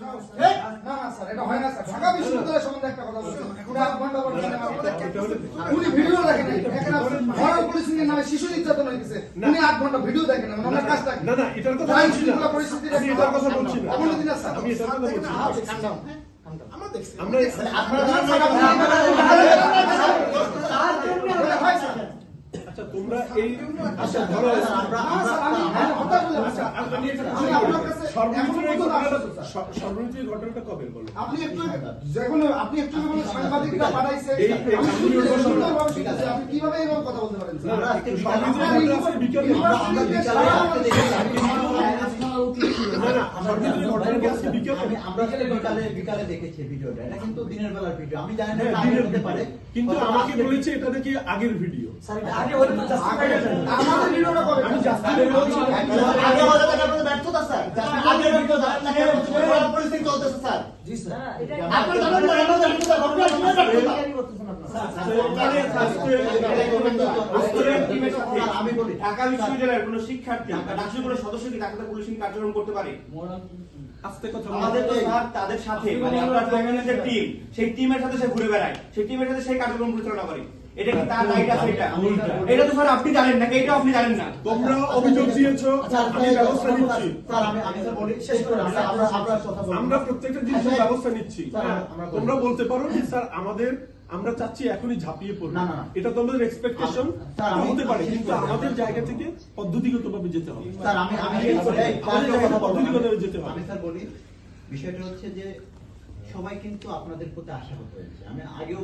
না স্যার, এটা হয় না স্যার। ঢাকা বিশ্ববিদ্যালয় সম্বন্ধে একটা কথা বলছি। উনি 8 ঘন্টা পর উনি ভিডিও দেখেন নাই। এখানে মরাল পুলিশিং এর নামে শিশু নির্যাতন হয়েছে। উনি 8 ঘন্টা ভিডিও দেখেন না। ওনার কাজটা না না, এটার কথা বলছি না। পরিস্থিতিটা আমি এটার কথা বলছি না। অবনতি না স্যার। আমি এটার কথা বলছি না। আমরা দেখছি। আমরা আচ্ছা তোমরা এই আচ্ছা ধরো সর্বনীতি ঘটনাটা কবে বলো? আপনি একটু সাংবাদিকরা পাঠাইছে, আপনি কিভাবে এইভাবে কথা বলতে পারেন? বিকালে দেখেছি ভিডিওটা, এটা কিন্তু দিনের বেলার ভিডিও। আমি জানি না হতে পারে, কিন্তু আমাকে বলেছে এটা দেখি আগের ভিডিও। আমাদের ভিডিওটা কবে? আমি জাস্টিফাই করছি আগে বলে তো আপনাদের ব্যর্থতা স্যার। আগের ভিডিও জানেন না কেন পরিস্থিতি চলতেছে স্যার? জি স্যার, আপনি জানেন না আমরা জানি না ঘটনা কি ব্যর্থতা। আমি বলি ঢাকা বিশ্ববিদ্যালয়ের কোন শিক্ষার্থী ডাকসুর কোন সদস্য কি ঢাকাতে পুলিশিং কার্যক্রম করতে পারে? আস্তে কথা আমাদের তো স্যার তাদের সাথে মানে আপনার ফ্যামিলির টিম, সেই টিমের সাথে সে ঘুরে বেড়ায়, সেই টিমের সাথে সেই কার্যক্রম পরিচালনা করে। এটা কি তার রাইট আছে? এটা তো স্যার আপনি জানেন না, এটা আপনি জানেন না। তোমরা অভিযোগ দিয়েছো, আমি ব্যবস্থা নিচ্ছি। স্যার আমি স্যার বলি শেষ করে আমরা কথা বলি। আমরা প্রত্যেকটা জিনিসের ব্যবস্থা নিচ্ছি। তোমরা বলতে পারো যে স্যার আমরা চাচ্ছি এখনই ঝাঁপিয়ে পড়ব। না না, এটা তোমাদের এক্সপেকটেশন হতে পারে, কিন্তু আমাদের জায়গা থেকে পদ্ধতিগতভাবে যেতে হবে। স্যার আমি পদ্ধতিগতভাবে যেতে হবে। আমি স্যার বলি বিষয়টা হচ্ছে যে সবাই কিন্তু আপনাদের প্রতি আশা করতে হয়েছে। আমি আগেও